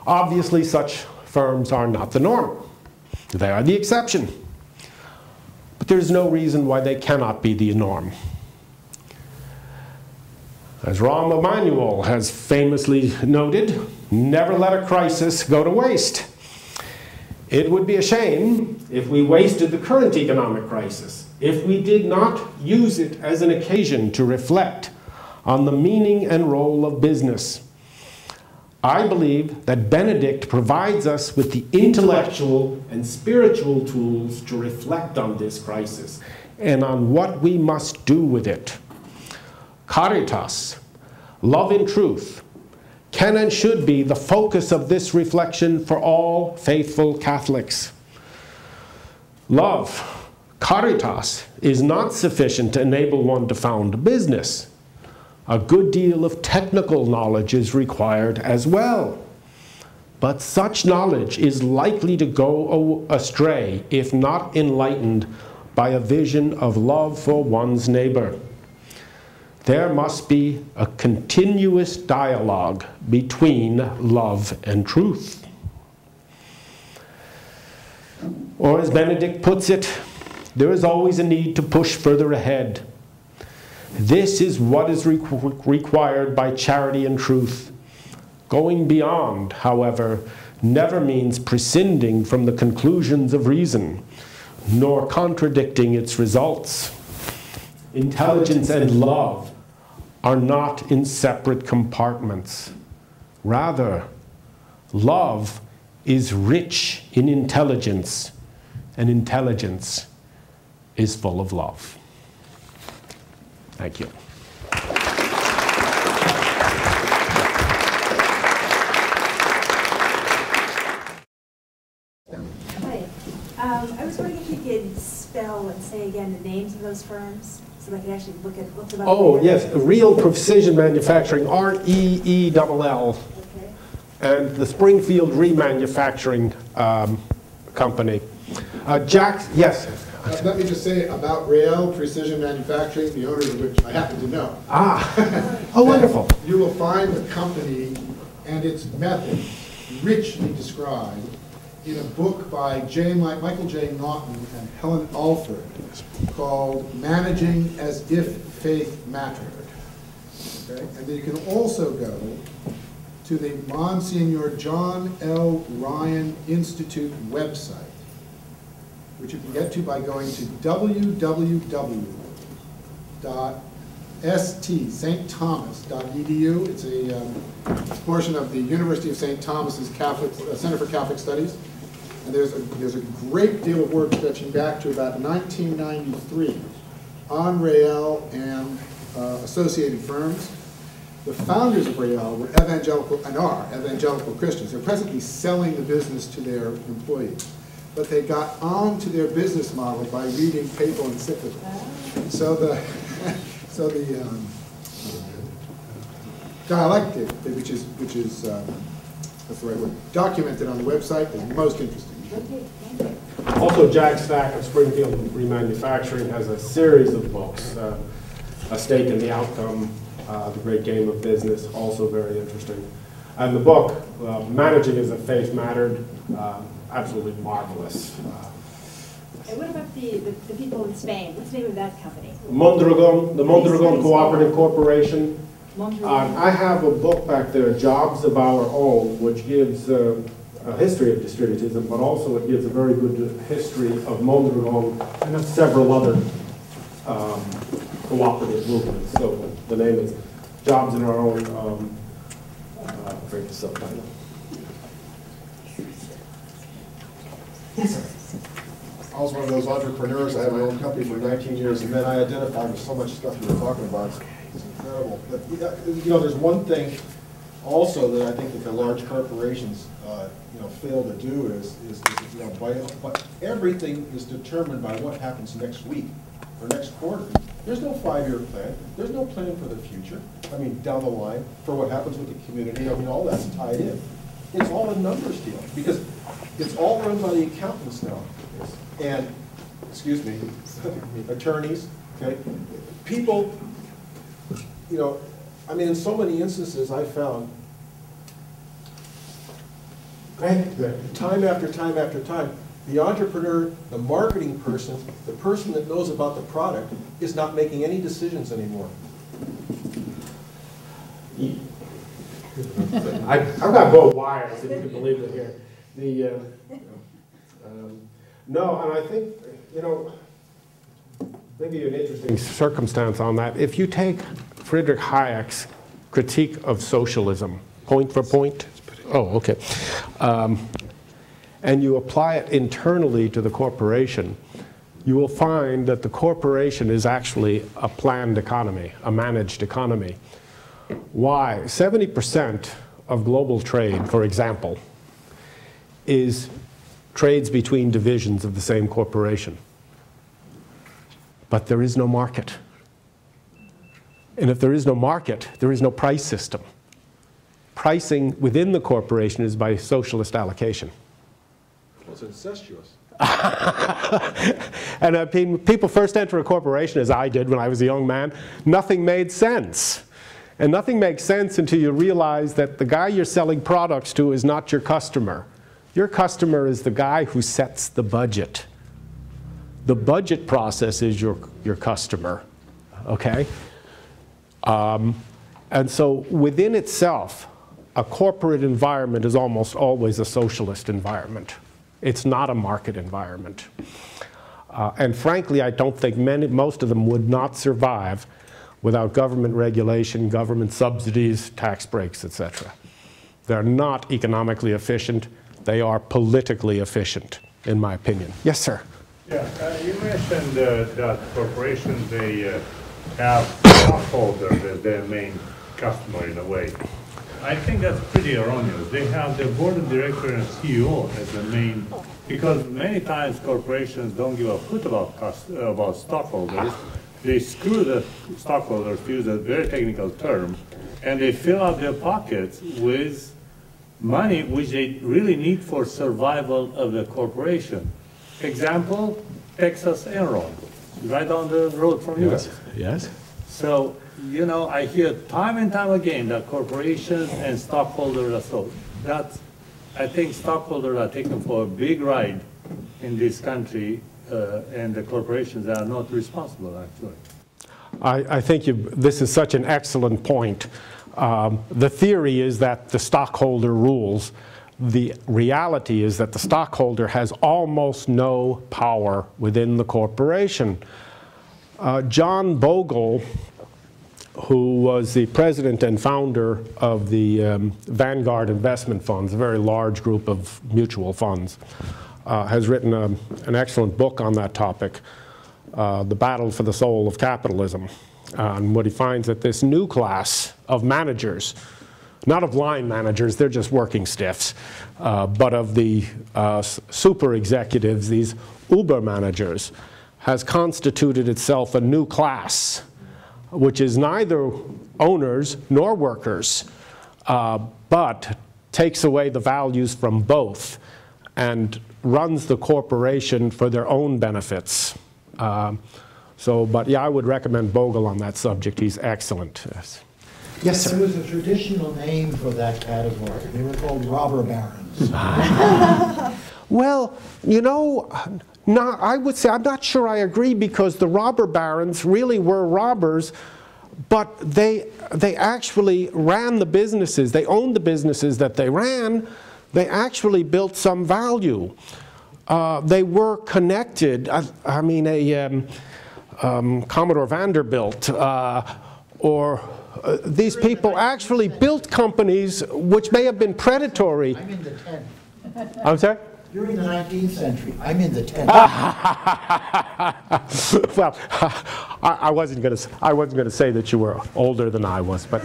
Obviously, such firms are not the norm. They are the exception. But there's no reason why they cannot be the norm. As Rahm Emanuel has famously noted, never let a crisis go to waste. It would be a shame if we wasted the current economic crisis, if we did not use it as an occasion to reflect on the meaning and role of business. I believe that Benedict provides us with the intellectual and spiritual tools to reflect on this crisis and on what we must do with it. Caritas, love in truth, can and should be the focus of this reflection for all faithful Catholics. Love, caritas, is not sufficient to enable one to found a business. A good deal of technical knowledge is required as well. But such knowledge is likely to go astray if not enlightened by a vision of love for one's neighbor. There must be a continuous dialogue between love and truth. Or as Benedict puts it, there is always a need to push further ahead. This is what is required by charity and truth. Going beyond, however, never means prescinding from the conclusions of reason, nor contradicting its results. Intelligence and love are not in separate compartments. Rather, love is rich in intelligence, and intelligence is full of love. Thank you. Hi. I was wondering if you could spell and say again the names of those firms so I could actually look them up. Oh, yes. Real Precision Manufacturing, R-E-E-L-L. Okay. And the Springfield Remanufacturing Company. Jack, yes. Let me just say about Real Precision Manufacturing, the owners of which I happen to know. Oh, wonderful. You will find the company and its method richly described in a book by Michael J. Naughton and Helen Alford called Managing as If Faith Mattered. Okay? And then you can also go to the Monsignor John L. Ryan Institute website, which you can get to by going to www.stthomas.edu. It's a portion of the University of St. Thomas's Catholic Center for Catholic Studies. And there's a great deal of work stretching back to about 1993 on Real and associated firms. The founders of Real were evangelical and are evangelical Christians. They're presently selling the business to their employees. But they got onto their business model by reading papal encyclicals. So the dialectic, which is what's the right word, documented on the website, is most interesting. Also, Jack Stack of Springfield Remanufacturing has a series of books. A Stake in the Outcome, The Great Game of Business, also very interesting. And the book, Managing as If Faith Mattered, absolutely marvelous. And what about the people in Spain? What's the name of that company? Mondragon, the Mondragon Cooperative Corporation. Mondragon. I have a book back there, Jobs of Our Own, which gives a history of distributism, but also it gives a very good history of Mondragon and of several other cooperative movements. So the name is Jobs in Our Own. Bring the subtitle. Yes, sir. I was one of those entrepreneurs. I had my own company for 19 years, and then I identified with so much stuff you were talking about. It's incredible. But, you know, there's one thing also that I think that the large corporations, fail to do is but everything is determined by what happens next week or next quarter. There's no 5-year plan. There's no plan for the future. I mean, down the line for what happens with the community. I mean, all that's tied in. It's all a numbers deal because it's all run by the accountants now. And, excuse me, attorneys, okay? People, I mean, in so many instances I found Time after time after time, the entrepreneur, the marketing person, the person that knows about the product is not making any decisions anymore. I've got both wires, if you can believe it here. No, and I think, you know, maybe an interesting circumstance on that. If you take Friedrich Hayek's critique of socialism, point for point, okay, and you apply it internally to the corporation, you will find that the corporation is actually a planned economy, a managed economy. Why? 70% of global trade, for example, is trades between divisions of the same corporation. But there is no market. And if there is no market, there is no price system. Pricing within the corporation is by socialist allocation. Well, it's incestuous. And I mean, people first enter a corporation, as I did when I was a young man, nothing made sense. And nothing makes sense until you realize that the guy you're selling products to is not your customer. Your customer is the guy who sets the budget. The budget process is your customer, okay? And so within itself, a corporate environment is almost always a socialist environment. It's not a market environment. And frankly, I don't think most of them would not survive without government regulation, government subsidies, tax breaks, etc. They're not economically efficient. They are politically efficient, in my opinion. Yes, sir? Yeah, you mentioned that corporations, they have stockholders as their main customer in a way. I think that's pretty erroneous. They have their board of directors and CEO as the main, because many times corporations don't give a hoot about stockholders. They screw the stockholders, to use a very technical term, and they fill up their pockets with money which they really need for survival of the corporation. Example, Texas Enron, right down the road from you. Yes. So, you know, I hear time and time again that corporations and stockholders are so. I think stockholders are taken for a big ride in this country, and the corporations are not responsible, actually. I think this is such an excellent point. The theory is that the stockholder rules. The reality is that the stockholder has almost no power within the corporation. John Bogle, who was the president and founder of the Vanguard investment funds, a very large group of mutual funds, has written an excellent book on that topic, The Battle for the Soul of Capitalism. And what he finds that this new class of managers, not of line managers, they're just working stiffs, but of the super executives, these Uber managers, has constituted itself a new class, which is neither owners nor workers, but takes away the values from both and runs the corporation for their own benefits. But yeah, I would recommend Bogle on that subject. He's excellent. Yes, sir. There was a traditional name for that category. They were called robber barons. Well, you know, I would say I'm not sure I agree, because the robber barons really were robbers, but they actually ran the businesses. They owned the businesses that they ran. They actually built some value. They were connected. I mean, Commodore Vanderbilt these people actually built companies which may have been predatory. I'm in the 10th. I'm sorry? During the 19th century. I'm in the 10th. Well, I wasn't going to say that you were older than I was, but.